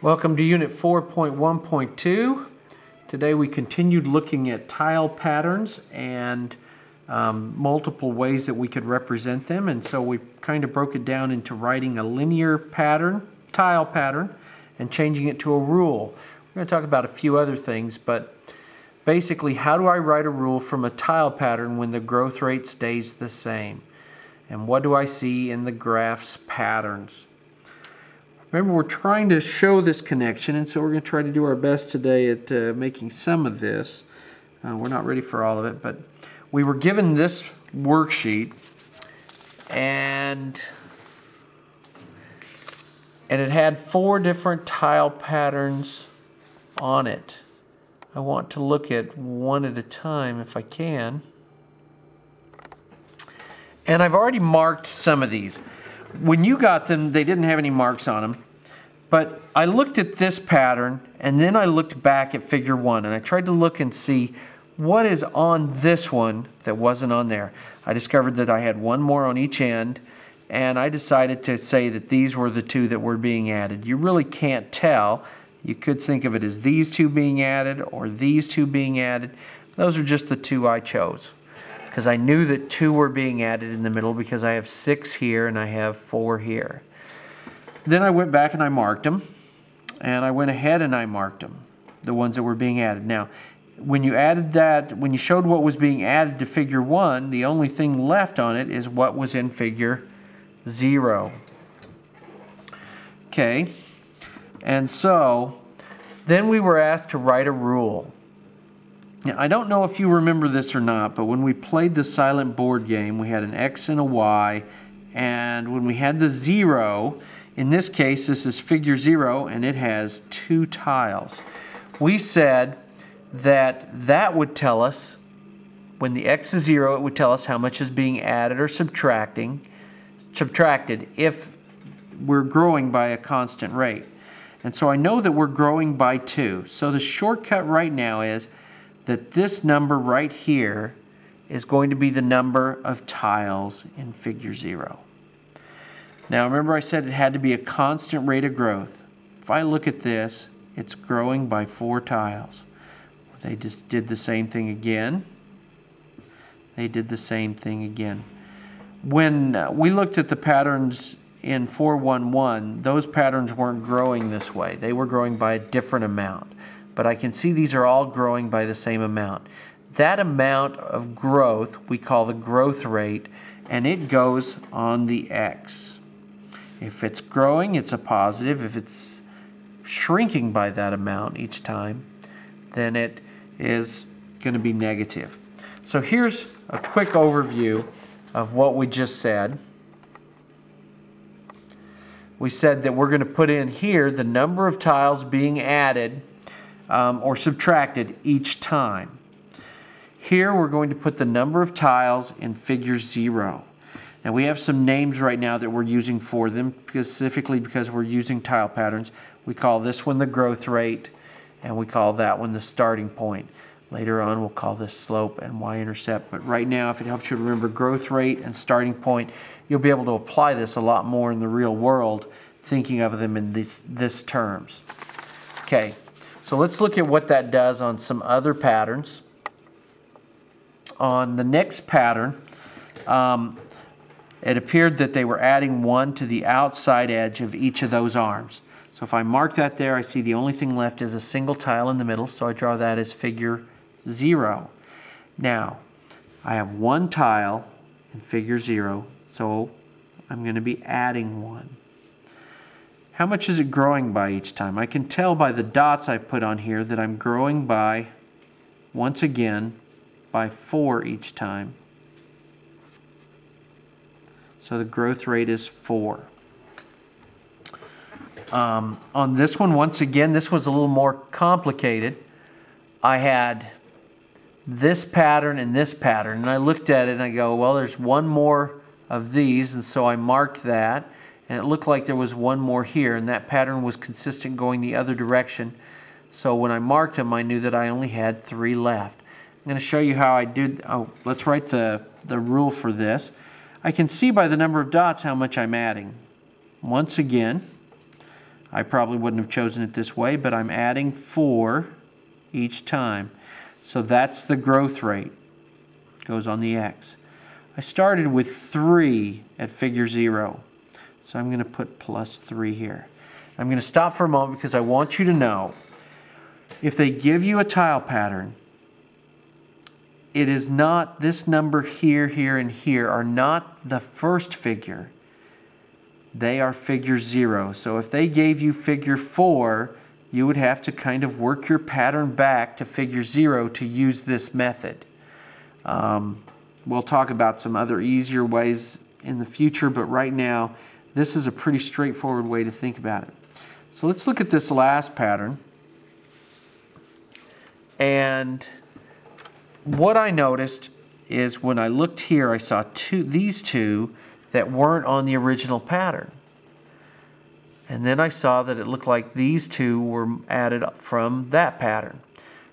Welcome to Unit 4.1.2. Today we continued looking at tile patterns and multiple ways that we could represent them, and so we kind of broke it down into writing a linear pattern, tile pattern, and changing it to a rule. We're going to talk about a few other things, but basically, how do I write a rule from a tile pattern when the growth rate stays the same? And what do I see in the graph's patterns? Remember, we're trying to show this connection, and so we're going to try to do our best today at making some of this. We're not ready for all of it, but we were given this worksheet, and it had 4 different tile patterns on it. I want to look at one at a time if I can. And I've already marked some of these. When you got them, they didn't have any marks on them. But I looked at this pattern, and then I looked back at figure 1, and I tried to look and see what is on this one that wasn't on there. I discovered that I had one more on each end, and I decided to say that these were the 2 that were being added. You really can't tell. You could think of it as these 2 being added or these 2 being added. Those are just the 2 I chose, because I knew that 2 were being added in the middle because I have 6 here and I have 4 here. Then I went back and I marked them, and I went ahead and I marked them, the ones that were being added. Now, when you added that, when you showed what was being added to figure 1, the only thing left on it is what was in figure 0. Okay, and so then we were asked to write a rule. Now, I don't know if you remember this or not, but when we played the silent board game, we had an X and a Y, and when we had the 0, in this case, this is figure 0, and it has 2 tiles. We said that that would tell us, when the X is 0, it would tell us how much is being added or subtracted if we're growing by a constant rate. And so I know that we're growing by 2. So the shortcut right now is that this number right here is going to be the number of tiles in figure 0. Now remember, I said it had to be a constant rate of growth. If I look at this, it's growing by 4 tiles. They just did the same thing again. They did the same thing again. When we looked at the patterns in 4.1.1, those patterns weren't growing this way. They were growing by a different amount. But I can see these are all growing by the same amount. That amount of growth we call the growth rate, and it goes on the X. If it's growing, it's a positive. If it's shrinking by that amount each time, then it is going to be negative. So here's a quick overview of what we just said. We said that we're going to put in here the number of tiles being added or subtracted each time. Here we're going to put the number of tiles in figure 0. Now we have some names right now that we're using for them, specifically because we're using tile patterns. We call this one the growth rate, and we call that one the starting point. Later on we'll call this slope and y-intercept, but right now, if it helps you remember growth rate and starting point, you'll be able to apply this a lot more in the real world, thinking of them in this terms. Okay, so let's look at what that does on some other patterns. On the next pattern, it appeared that they were adding 1 to the outside edge of each of those arms. So if I mark that there, I see the only thing left is a single tile in the middle, so I draw that as figure 0. Now, I have 1 tile in figure 0, so I'm going to be adding 1. How much is it growing by each time? I can tell by the dots I've put on here that I'm growing by, once again, by 4 each time. So the growth rate is 4. On this one, once again, this was a little more complicated. I had this pattern and this pattern, and I looked at it and I go, well, there's one more of these, and so I marked that, and it looked like there was one more here, and that pattern was consistent going the other direction. So when I marked them, I knew that I only had 3 left. I'm going to show you how I did. Let's write the rule for this. I can see by the number of dots how much I'm adding. Once again, I probably wouldn't have chosen it this way, but I'm adding 4 each time. So that's the growth rate. Goes on the X. I started with 3 at figure 0. So I'm going to put plus 3 here. I'm going to stop for a moment because I want you to know, if they give you a tile pattern, it is not, this number here, here, and here are not the first figure. They are figure 0. So if they gave you figure 4, you would have to kind of work your pattern back to figure 0 to use this method. We'll talk about some other easier ways in the future, but right now this is a pretty straightforward way to think about it. So let's look at this last pattern. And what I noticed is when I looked here, I saw these two that weren't on the original pattern. And then I saw that it looked like these two were added from that pattern.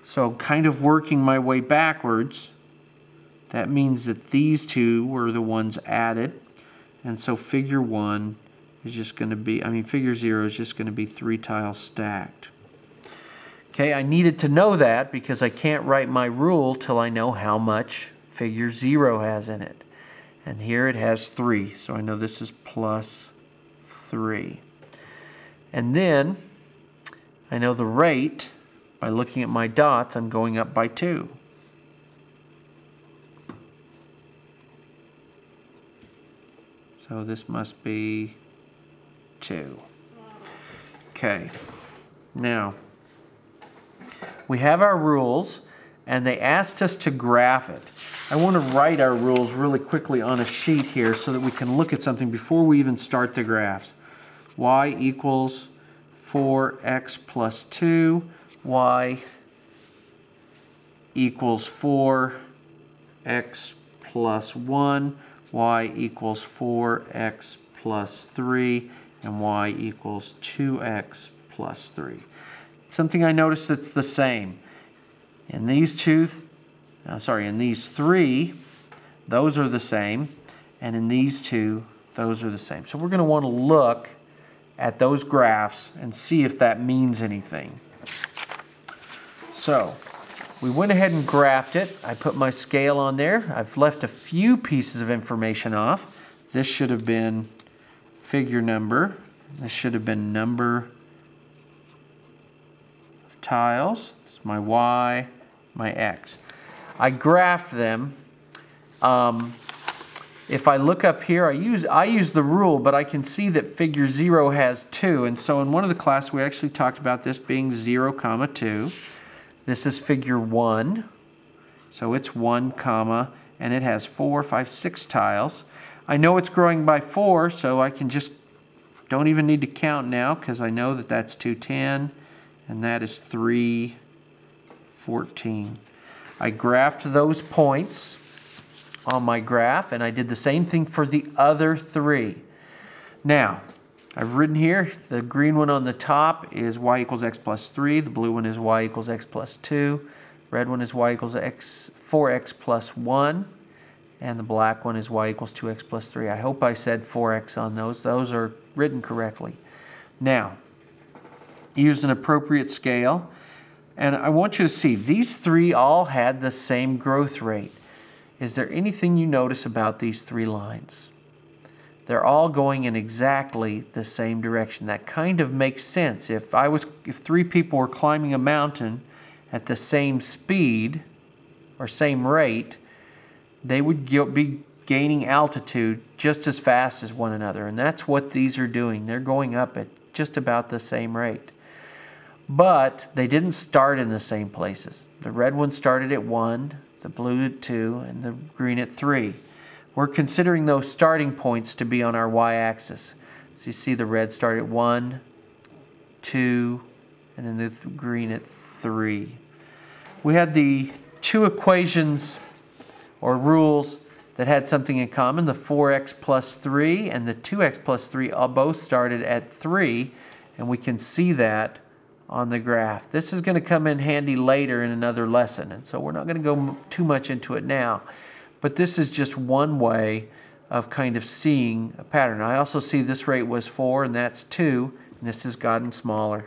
So kind of working my way backwards, that means that these two were the ones added. And so figure 1 is just going to be, figure 0 is just going to be 3 tiles stacked. Okay, I needed to know that because I can't write my rule till I know how much figure 0 has in it. And here it has 3, so I know this is plus 3. And then I know the rate by looking at my dots. I'm going up by 2. So this must be 2. Okay, now we have our rules, and they asked us to graph it. I want to write our rules really quickly on a sheet here so that we can look at something before we even start the graphs. Y equals 4x plus 2. Y equals 4x plus 1. Y equals 4x plus 3. And y equals 2x plus 3. Something I noticed that's the same. In these in these 3, those are the same. And in these 2, those are the same. So we're going to want to look at those graphs and see if that means anything. So we went ahead and graphed it. I put my scale on there. I've left a few pieces of information off. This should have been figure number. This should have been number of tiles. This is my Y, my X. I graphed them. If I look up here, I use the rule, but I can see that figure 0 has 2. And so in one of the classes, we actually talked about this being 0, 2. This is figure 1. So it's 1, and it has 4, 5, 6 tiles. I know it's growing by 4, so I can just, don't even need to count now because I know that that's 210, and that is 314. I graphed those points on my graph, and I did the same thing for the other 3. Now, I've written here, the green one on the top is y equals x plus 3, the blue one is y equals x plus 2, red one is y equals 4x plus 1, and the black one is y equals 2x plus 3. I hope I said 4x on those. Those are written correctly. Now, used an appropriate scale, and I want you to see these 3 all had the same growth rate. Is there anything you notice about these 3 lines? They're all going in exactly the same direction. That kind of makes sense. If 3 people were climbing a mountain at the same speed or same rate, they would be gaining altitude just as fast as one another. And that's what these are doing. They're going up at just about the same rate. But they didn't start in the same places. The red one started at 1, the blue at 2, and the green at 3. We're considering those starting points to be on our y-axis. So you see the red start at 1, 2, and then the green at 3. We had the 2 equations or rules that had something in common. The 4x plus 3 and the 2x plus 3 all both started at 3, and we can see that on the graph. This is going to come in handy later in another lesson, and so we're not going to go too much into it now. But this is just one way of kind of seeing a pattern. I also see this rate was 4 and that's 2, This has gotten smaller.